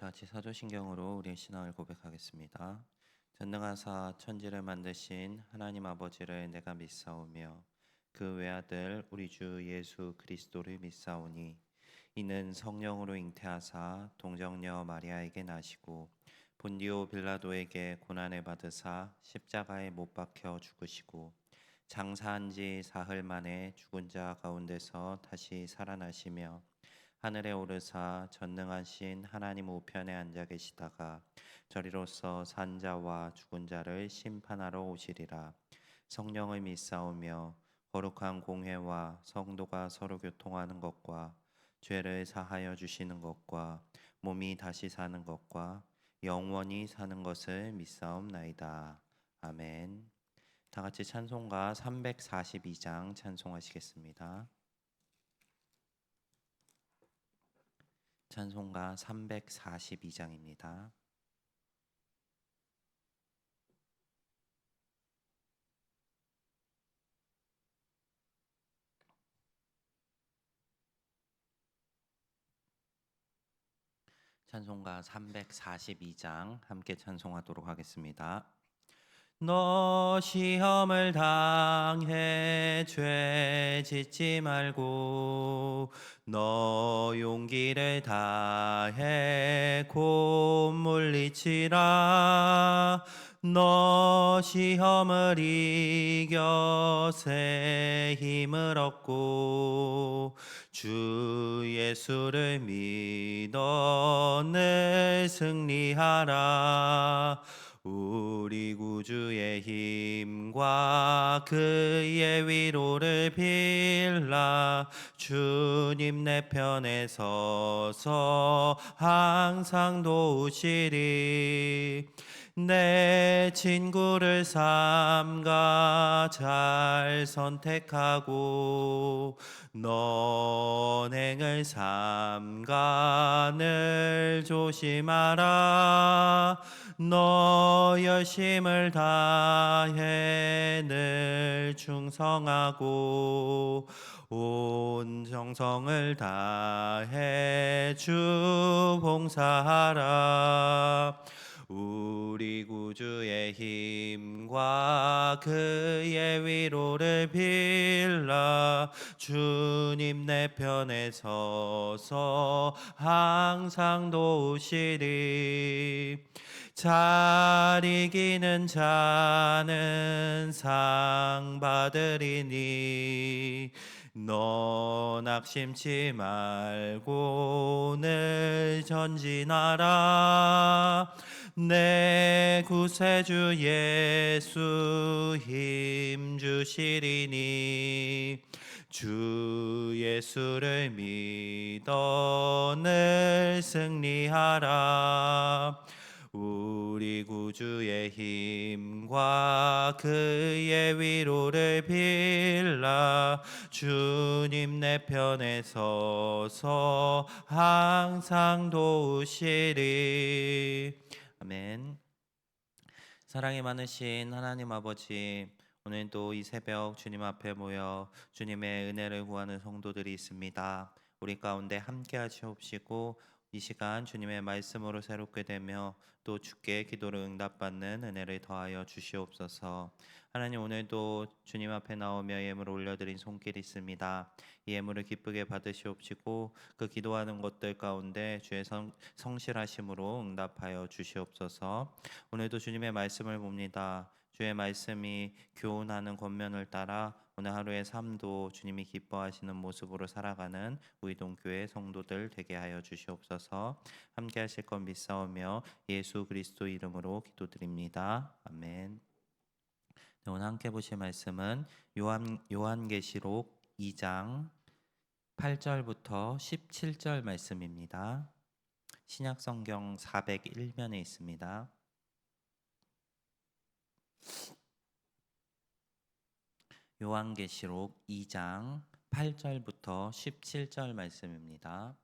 같이 사도신경으로 우리의 신앙을 고백하겠습니다. 전능하사 천지를 만드신 하나님 아버지를 내가 믿사오며 그 외아들 우리 주 예수 그리스도를 믿사오니 이는 성령으로 잉태하사 동정녀 마리아에게 나시고 본디오 빌라도에게 고난을 받으사 십자가에 못 박혀 죽으시고 장사한 지 사흘 만에 죽은 자 가운데서 다시 살아나시며 하늘에 오르사 전능하신 하나님 우편에 앉아 계시다가 저리로서 산 자와 죽은 자를 심판하러 오시리라. 성령을 믿사오며 거룩한 공회와 성도가 서로 교통하는 것과 죄를 사하여 주시는 것과 몸이 다시 사는 것과 영원히 사는 것을 믿사옵나이다. 아멘. 다 같이 찬송가 342장 찬송하시겠습니다. 찬송가 342장입니다. 찬송가 342장 함께 찬송하도록 하겠습니다. 너 시험을 당해 죄 짓지 말고 너 용기를 다해 곧 물리치라. 너 시험을 이겨 새 힘을 얻고 주 예수를 믿어 늘 승리하라. 우리 구주의 힘과 그의 위로를 빌라. 주님 내 편에 서서 항상 도우시리. 내 친구를 삼가 잘 선택하고 너행을 삼가 늘 조심하라. 너 열심을 다해 늘 충성하고 온 정성을 다해 주 봉사하라. 우리 구주의 힘과 그의 위로를 빌라. 주님 내 편에 서서 항상 도우시리. 잘 이기는 자는 상 받으리니 너 낙심치 말고 늘 전진하라. 내 구세주 예수 힘 주시리니 주 예수를 믿어 늘 승리하라. 우리 구주의 힘과 그의 위로를 빌라. 주님 내 편에 서서 항상 도우시리. 아멘. 사랑이 많으신 하나님 아버지, 오늘도 이 새벽 주님 앞에 모여 주님의 은혜를 구하는 성도들이 있습니다. 우리 가운데 함께 하시옵시고 이 시간 주님의 말씀으로 새롭게 되며 또 주께 기도를 응답받는 은혜를 더하여 주시옵소서. 하나님, 오늘도 주님 앞에 나오며 예물을 올려드린 손길이 있습니다. 이 예물을 기쁘게 받으시옵시고 그 기도하는 것들 가운데 주의 성실하심으로 응답하여 주시옵소서. 오늘도 주님의 말씀을 봅니다. 주의 말씀이 교훈하는 권면을 따라 오늘 하루의 삶도 주님이 기뻐하시는 모습으로 살아가는 우이동교회 성도들 되게 하여 주시옵소서. 함께 하실 것 믿사오며 예수 그리스도 이름으로 기도드립니다. 아멘. 네, 오늘 함께 보실 말씀은 요한계시록 2장 8절부터 17절 말씀입니다. 신약성경 401면에 있습니다. 요한계시록 2장 8절부터 17절 말씀입니다.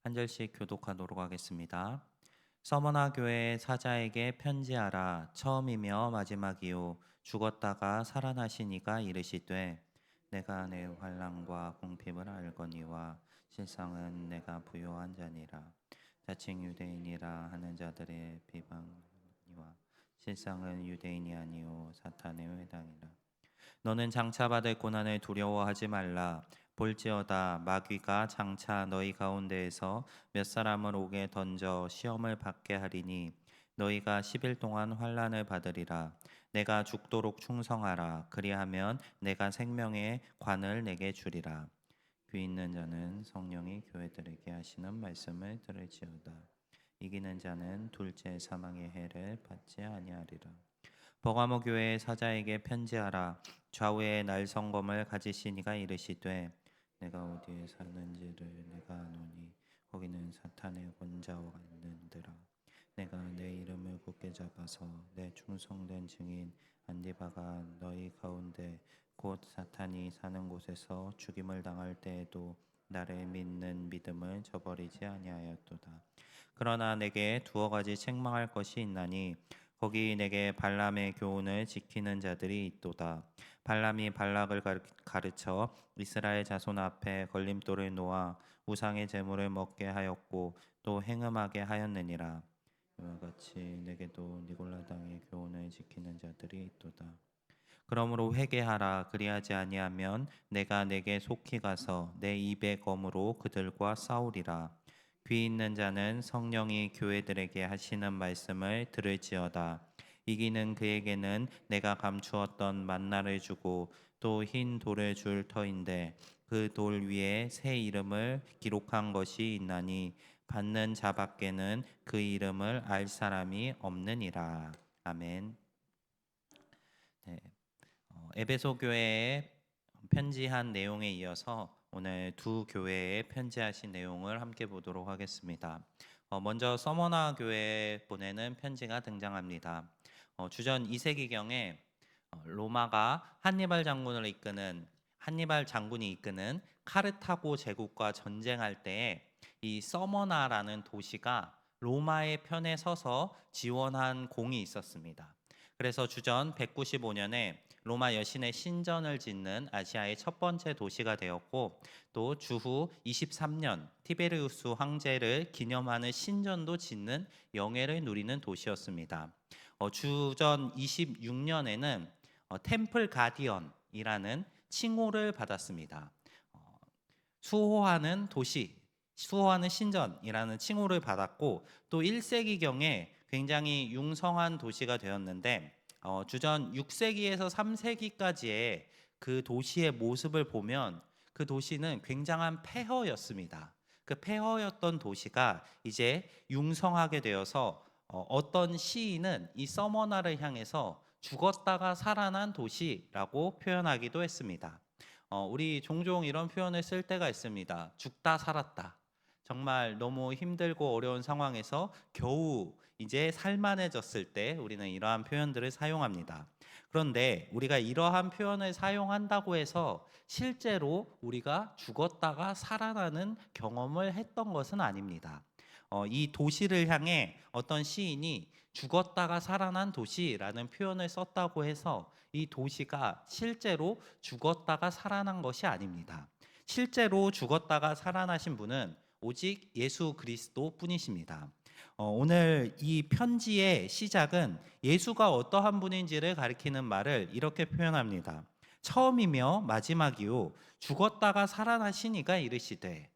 한 절씩 교독하도록 하겠습니다. 서머나 교회 사자에게 편지하라. 처음이며 마지막이요 죽었다가 살아나신 이가 이르시되 내가 내 환난과 궁핍을 알거니와 실상은 내가 부요한 자니라. 자칭 유대인이라 하는 자들의 비방이와 실상은 유대인이 아니요 사탄의 회당이라. 너는 장차 받을 고난을 두려워하지 말라. 볼지어다 마귀가 장차 너희 가운데에서 몇 사람을 옥에 던져 시험을 받게 하리니 너희가 10일 동안 환난을 받으리라. 내가 죽도록 충성하라. 그리하면 내가 생명의 관을 내게 주리라. 귀 있는 자는 성령이 교회들에게 하시는 말씀을 들을지어다. 이기는 자는 둘째 사망의 해를 받지 아니하리라. 버가모 교회의 사자에게 편지하라. 좌우에 날성검을 가지신 이가 이르시되 내가 어디에 사는지를 내가 아노니 거기는 사탄의 권자와 있는더라. 내가 내 이름을 굳게 잡아서 내 충성된 증인 안디바가 너희 가운데 곧 사탄이 사는 곳에서 죽임을 당할 때에도 나를 믿는 믿음을 저버리지 아니하였도다. 그러나 내게 두어 가지 책망할 것이 있나니 거기 내게 발람의 교훈을 지키는 자들이 있도다. 발람이 발락을 가르쳐 이스라엘 자손 앞에 걸림돌을 놓아 우상의 제물을 먹게 하였고 또 행음하게 하였느니라. 이와 같이 내게도 니골라당의 교훈을 지키는 자들이 있도다. 그러므로 회개하라. 그리하지 아니하면 내가 내게 속히 가서 내 입의 검으로 그들과 싸우리라. 귀 있는 자는 성령이 교회들에게 하시는 말씀을 들을지어다. 이기는 그에게는 내가 감추었던 만나를 주고 또 흰 돌을 줄 터인데 그 돌 위에 새 이름을 기록한 것이 있나니 받는 자밖에는 그 이름을 알 사람이 없느니라. 아멘. 네, 에베소 교회에 편지한 내용에 이어서 오늘 두 교회에 편지하신 내용을 함께 보도록 하겠습니다. 먼저 서머나 교회에 보내는 편지가 등장합니다. 주전 2세기경에 로마가 한니발 장군이 이끄는 카르타고 제국과 전쟁할 때에 이 서머나라는 도시가 로마의 편에 서서 지원한 공이 있었습니다. 그래서 주전 195년에 로마 여신의 신전을 짓는 아시아의 첫 번째 도시가 되었고 또 주후 23년 티베리우스 황제를 기념하는 신전도 짓는 영예를 누리는 도시였습니다. 주전 26년에는 템플 가디언이라는 칭호를 받았습니다. 수호하는 도시, 수호하는 신전이라는 칭호를 받았고 또 1세기경에 굉장히 융성한 도시가 되었는데 주전 6세기에서 3세기까지의 그 도시의 모습을 보면 그 도시는 굉장한 폐허였습니다. 그 폐허였던 도시가 이제 융성하게 되어서 어떤 시인은 이 서머나를 향해서 죽었다가 살아난 도시라고 표현하기도 했습니다. 우리 종종 이런 표현을 쓸 때가 있습니다. 죽다 살았다. 정말 너무 힘들고 어려운 상황에서 겨우 이제 살만해졌을 때 우리는 이러한 표현들을 사용합니다. 그런데 우리가 이러한 표현을 사용한다고 해서 실제로 우리가 죽었다가 살아나는 경험을 했던 것은 아닙니다. 이 도시를 향해 어떤 시인이 죽었다가 살아난 도시라는 표현을 썼다고 해서 이 도시가 실제로 죽었다가 살아난 것이 아닙니다. 실제로 죽었다가 살아나신 분은 오직 예수 그리스도 뿐이십니다. 오늘 이 편지의 시작은 예수가 어떠한 분인지를 가리키는 말을 이렇게 표현합니다. 처음이며 마지막이요 죽었다가 살아나신 이가 이르시되.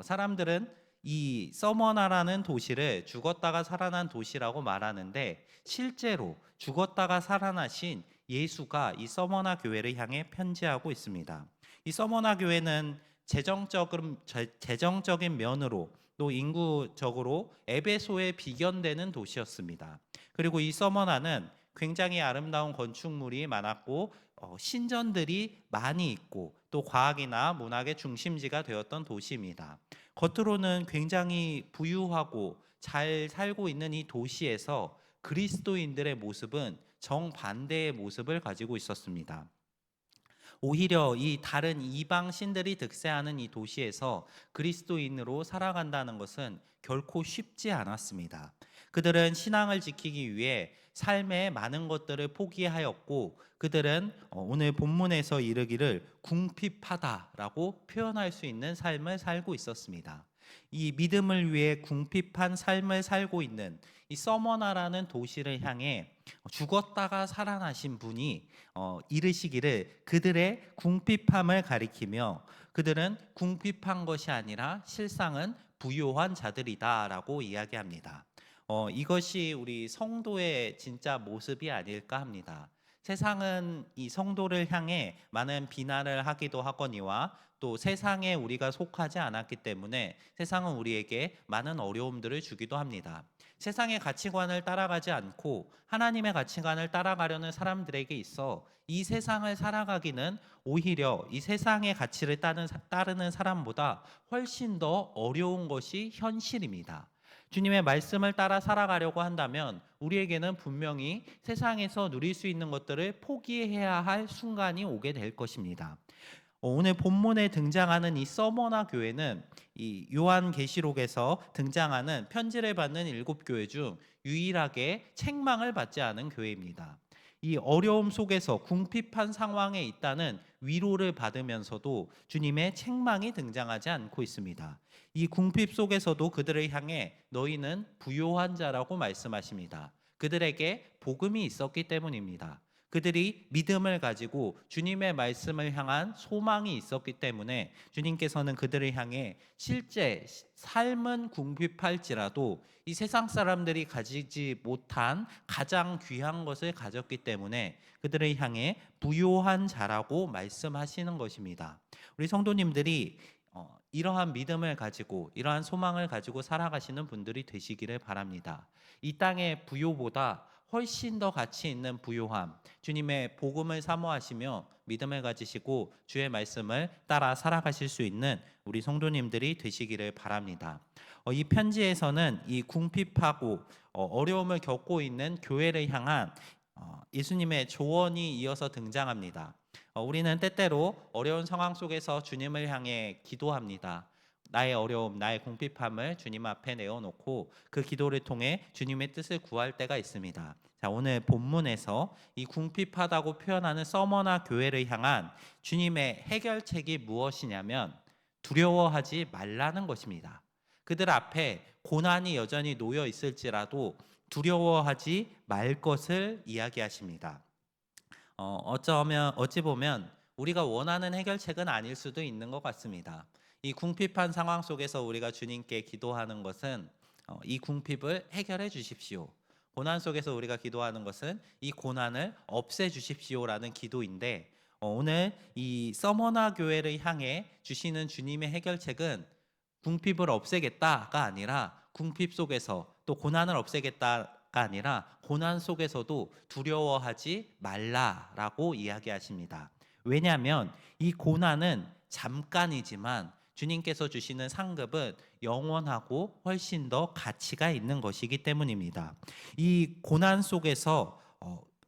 사람들은 이 서머나라는 도시를 죽었다가 살아난 도시라고 말하는데 실제로 죽었다가 살아나신 예수가 이 서머나 교회를 향해 편지하고 있습니다. 이 서머나 교회는 재정적인 면으로 또 인구적으로 에베소에 비견되는 도시였습니다. 그리고 이 서머나는 굉장히 아름다운 건축물이 많았고 신전들이 많이 있고 또 과학이나 문학의 중심지가 되었던 도시입니다. 겉으로는 굉장히 부유하고 잘 살고 있는 이 도시에서 그리스도인들의 모습은 정반대의 모습을 가지고 있었습니다. 오히려 이 다른 이방 신들이 득세하는 이 도시에서 그리스도인으로 살아간다는 것은 결코 쉽지 않았습니다. 그들은 신앙을 지키기 위해 삶의 많은 것들을 포기하였고 그들은 오늘 본문에서 이르기를 궁핍하다라고 표현할 수 있는 삶을 살고 있었습니다. 이 믿음을 위해 궁핍한 삶을 살고 있는 이 서머나라는 도시를 향해 죽었다가 살아나신 분이 이르시기를 그들의 궁핍함을 가리키며 그들은 궁핍한 것이 아니라 실상은 부요한 자들이다라고 이야기합니다. 이것이 우리 성도의 진짜 모습이 아닐까 합니다. 세상은 이 성도를 향해 많은 비난을 하기도 하거니와 또 세상에 우리가 속하지 않았기 때문에 세상은 우리에게 많은 어려움들을 주기도 합니다. 세상의 가치관을 따라가지 않고 하나님의 가치관을 따라가려는 사람들에게 있어 이 세상을 살아가기는 오히려 이 세상의 가치를 따르는 사람보다 훨씬 더 어려운 것이 현실입니다. 주님의 말씀을 따라 살아가려고 한다면 우리에게는 분명히 세상에서 누릴 수 있는 것들을 포기해야 할 순간이 오게 될 것입니다. 오늘 본문에 등장하는 이 서머나 교회는 이 요한계시록에서 등장하는 편지를 받는 7교회 중 유일하게 책망을 받지 않은 교회입니다. 이 어려움 속에서 궁핍한 상황에 있다는 위로를 받으면서도 주님의 책망이 등장하지 않고 있습니다. 이 궁핍 속에서도 그들을 향해 너희는 부요한 자라고 말씀하십니다. 그들에게 복음이 있었기 때문입니다. 그들이 믿음을 가지고 주님의 말씀을 향한 소망이 있었기 때문에 주님께서는 그들을 향해 실제 삶은 궁핍할지라도 이 세상 사람들이 가지지 못한 가장 귀한 것을 가졌기 때문에 그들을 향해 부요한 자라고 말씀하시는 것입니다. 우리 성도님들이 이러한 믿음을 가지고 이러한 소망을 가지고 살아가시는 분들이 되시기를 바랍니다. 이 땅의 부요보다 훨씬 더 가치 있는 부요함, 주님의 복음을 사모하시며 믿음을 가지시고 주의 말씀을 따라 살아가실 수 있는 우리 성도님들이 되시기를 바랍니다. 이 편지에서는 이 궁핍하고 어려움을 겪고 있는 교회를 향한 예수님의 조언이 이어서 등장합니다. 우리는 때때로 어려운 상황 속에서 주님을 향해 기도합니다. 나의 어려움, 나의 궁핍함을 주님 앞에 내어놓고 그 기도를 통해 주님의 뜻을 구할 때가 있습니다. 자, 오늘 본문에서 이 궁핍하다고 표현하는 서머나 교회를 향한 주님의 해결책이 무엇이냐면 두려워하지 말라는 것입니다. 그들 앞에 고난이 여전히 놓여 있을지라도 두려워하지 말 것을 이야기하십니다. 어찌 보면 우리가 원하는 해결책은 아닐 수도 있는 것 같습니다. 이 궁핍한 상황 속에서 우리가 주님께 기도하는 것은 이 궁핍을 해결해 주십시오. 고난 속에서 우리가 기도하는 것은 이 고난을 없애 주십시오라는 기도인데 오늘 이 서머나 교회를 향해 주시는 주님의 해결책은 궁핍을 없애겠다가 아니라 궁핍 속에서 또 고난을 없애겠다가 아니라 고난 속에서도 두려워하지 말라라고 이야기하십니다. 왜냐하면 이 고난은 잠깐이지만 주님께서 주시는 상급은 영원하고 훨씬 더 가치가 있는 것이기 때문입니다. 이 고난 속에서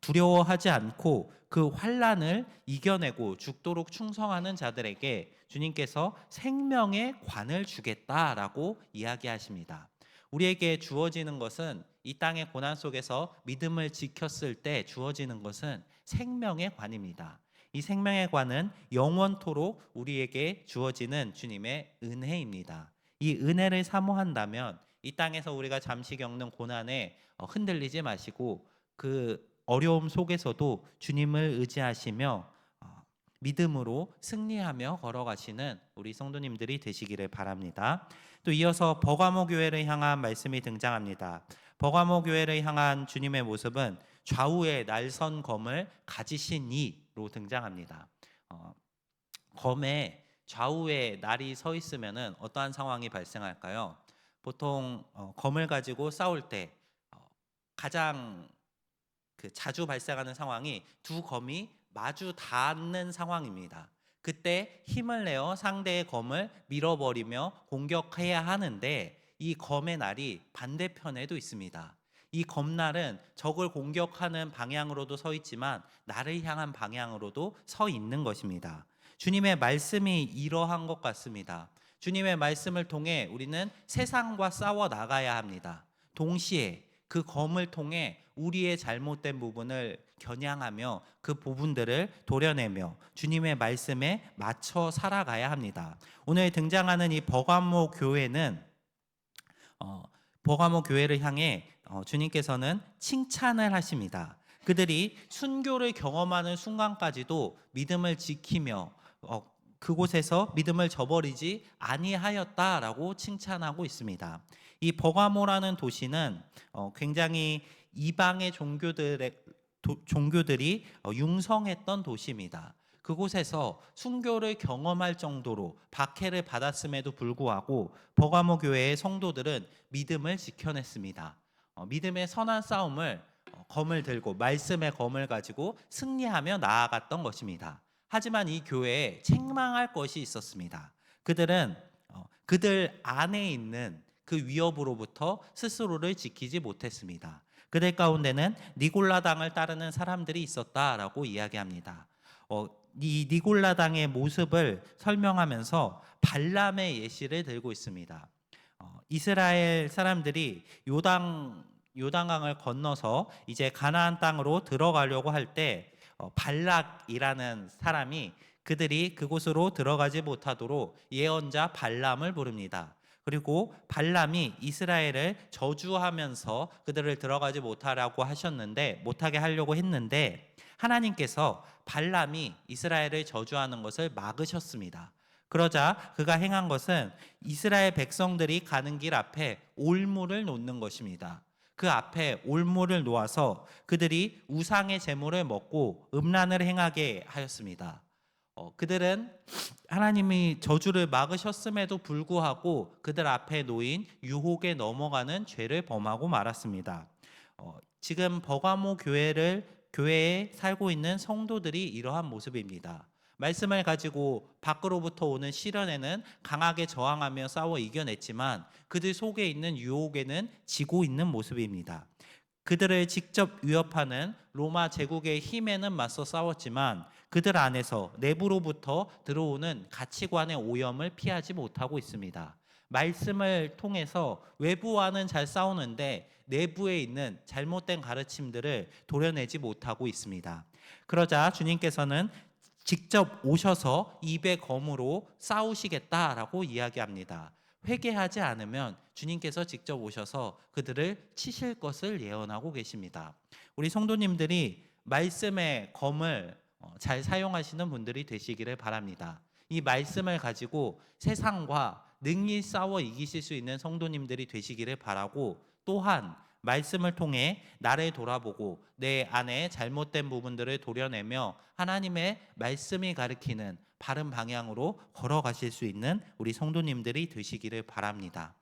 두려워하지 않고 그 환난을 이겨내고 죽도록 충성하는 자들에게 주님께서 생명의 관을 주겠다라고 이야기하십니다. 우리에게 주어지는 것은 이 땅의 고난 속에서 믿음을 지켰을 때 주어지는 것은 생명의 관입니다. 이 생명의 관은 영원토록 우리에게 주어지는 주님의 은혜입니다. 이 은혜를 사모한다면 이 땅에서 우리가 잠시 겪는 고난에 흔들리지 마시고 그 어려움 속에서도 주님을 의지하시며 믿음으로 승리하며 걸어가시는 우리 성도님들이 되시기를 바랍니다. 또 이어서 버가모 교회를 향한 말씀이 등장합니다. 버가모 교회를 향한 주님의 모습은 좌우에 날선 검을 가지신 이로 등장합니다. 검에 좌우에 날이 서 있으면 어떠한 상황이 발생할까요? 보통 검을 가지고 싸울 때 가장 자주 발생하는 상황이 두 검이 마주 닿는 상황입니다. 그때 힘을 내어 상대의 검을 밀어버리며 공격해야 하는데 이 검의 날이 반대편에도 있습니다. 이 검날은 적을 공격하는 방향으로도 서 있지만 나를 향한 방향으로도 서 있는 것입니다. 주님의 말씀이 이러한 것 같습니다. 주님의 말씀을 통해 우리는 세상과 싸워 나가야 합니다. 동시에 그 검을 통해 우리의 잘못된 부분을 겨냥하며 그 부분들을 도려내며 주님의 말씀에 맞춰 살아가야 합니다. 오늘 등장하는 이 버가모 교회는 버가모 교회를 향해 주님께서는 칭찬을 하십니다. 그들이 순교를 경험하는 순간까지도 믿음을 지키며 그곳에서 믿음을 저버리지 아니하였다라고 칭찬하고 있습니다. 이 버가모라는 도시는 굉장히 이방의 종교들이 융성했던 도시입니다. 그곳에서 순교를 경험할 정도로 박해를 받았음에도 불구하고 버가모 교회의 성도들은 믿음을 지켜냈습니다. 믿음의 선한 싸움을 검을 들고 말씀의 검을 가지고 승리하며 나아갔던 것입니다. 하지만 이 교회에 책망할 것이 있었습니다. 그들은 그들 안에 있는 그 위협으로부터 스스로를 지키지 못했습니다. 그들 가운데는 니골라당을 따르는 사람들이 있었다라고 이야기합니다. 이 니골라당의 모습을 설명하면서 발람의 예시를 들고 있습니다. 이스라엘 사람들이 요단강을 건너서 이제 가나안 땅으로 들어가려고 할 때 발락이라는 사람이 그들이 그곳으로 들어가지 못하도록 예언자 발람을 부릅니다. 그리고 발람이 이스라엘을 저주하면서 그들을 들어가지 못하게 하려고 했는데 하나님께서 발람이 이스라엘을 저주하는 것을 막으셨습니다. 그러자 그가 행한 것은 이스라엘 백성들이 가는 길 앞에 올무를 놓는 것입니다. 그 앞에 올무를 놓아서 그들이 우상의 제물을 먹고 음란을 행하게 하였습니다. 그들은 하나님이 저주를 막으셨음에도 불구하고 그들 앞에 놓인 유혹에 넘어가는 죄를 범하고 말았습니다. 지금 버가모 교회에 살고 있는 성도들이 이러한 모습입니다. 말씀을 가지고 밖으로부터 오는 시련에는 강하게 저항하며 싸워 이겨냈지만 그들 속에 있는 유혹에는 지고 있는 모습입니다. 그들을 직접 위협하는 로마 제국의 힘에는 맞서 싸웠지만 그들 안에서 내부로부터 들어오는 가치관의 오염을 피하지 못하고 있습니다. 말씀을 통해서 외부와는 잘 싸우는데 내부에 있는 잘못된 가르침들을 도려내지 못하고 있습니다. 그러자 주님께서는 직접 오셔서 입의 검으로 싸우시겠다라고 이야기합니다. 회개하지 않으면 주님께서 직접 오셔서 그들을 치실 것을 예언하고 계십니다. 우리 성도님들이 말씀의 검을 잘 사용하시는 분들이 되시기를 바랍니다. 이 말씀을 가지고 세상과 능히 싸워 이기실 수 있는 성도님들이 되시기를 바라고, 또한 말씀을 통해 나를 돌아보고 내 안에 잘못된 부분들을 도려내며 하나님의 말씀이 가리키는 바른 방향으로 걸어가실 수 있는 우리 성도님들이 되시기를 바랍니다.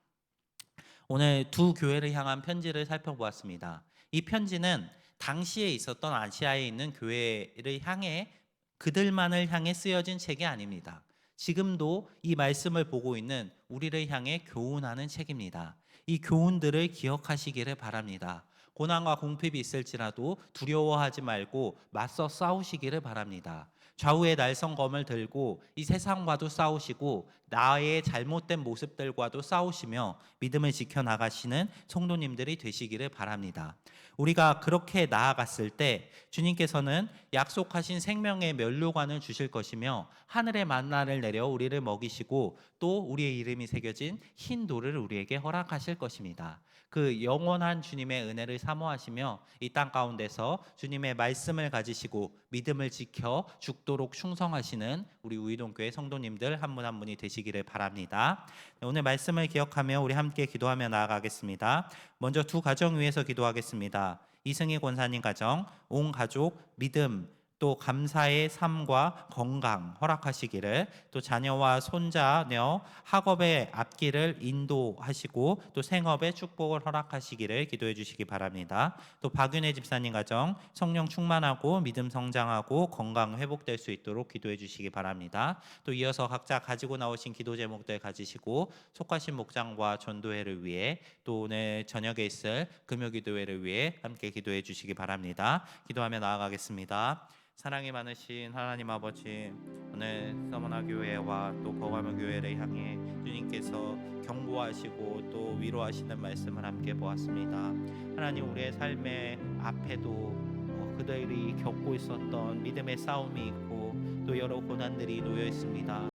오늘 두 교회를 향한 편지를 살펴보았습니다. 이 편지는 당시에 있었던 아시아에 있는 교회를 향해 그들만을 향해 쓰여진 책이 아닙니다. 지금도 이 말씀을 보고 있는 우리를 향해 교훈하는 책입니다. 이 교훈들을 기억하시기를 바랍니다. 고난과 궁핍이 있을지라도 두려워하지 말고 맞서 싸우시기를 바랍니다. 좌우의 날성검을 들고 이 세상과도 싸우시고 나의 잘못된 모습들과도 싸우시며 믿음을 지켜나가시는 성도님들이 되시기를 바랍니다. 우리가 그렇게 나아갔을 때 주님께서는 약속하신 생명의 면류관을 주실 것이며 하늘의 만나를 내려 우리를 먹이시고 또 우리의 이름이 새겨진 흰 돌을 우리에게 허락하실 것입니다. 그 영원한 주님의 은혜를 사모하시며 이 땅 가운데서 주님의 말씀을 가지시고 믿음을 지켜 죽도록 충성하시는 우리 우이동교회 성도님들 한 분 한 분이 되시기를 바랍니다. 오늘 말씀을 기억하며 우리 함께 기도하며 나아가겠습니다. 먼저 두 가정 위해서 기도하겠습니다. 이승희 권사님 가정, 온 가족 믿음 또 감사의 삶과 건강 허락하시기를, 또 자녀와 손자녀 학업의 앞길을 인도하시고 또 생업의 축복을 허락하시기를 기도해 주시기 바랍니다. 또 박윤혜 집사님 가정 성령 충만하고 믿음 성장하고 건강 회복될 수 있도록 기도해 주시기 바랍니다. 또 이어서 각자 가지고 나오신 기도 제목들 가지시고 속하신 목장과 전도회를 위해 또 오늘 저녁에 있을 금요기도회를 위해 함께 기도해 주시기 바랍니다. 기도하며 나아가겠습니다. 사랑이 많으신 하나님 아버지, 오늘 서머나 교회와 또 버가모 교회를 향해 주님께서 경고하시고 또 위로하시는 말씀을 함께 보았습니다. 하나님, 우리의 삶의 앞에도 그들이 겪고 있었던 믿음의 싸움이 있고 또 여러 고난들이 놓여 있습니다.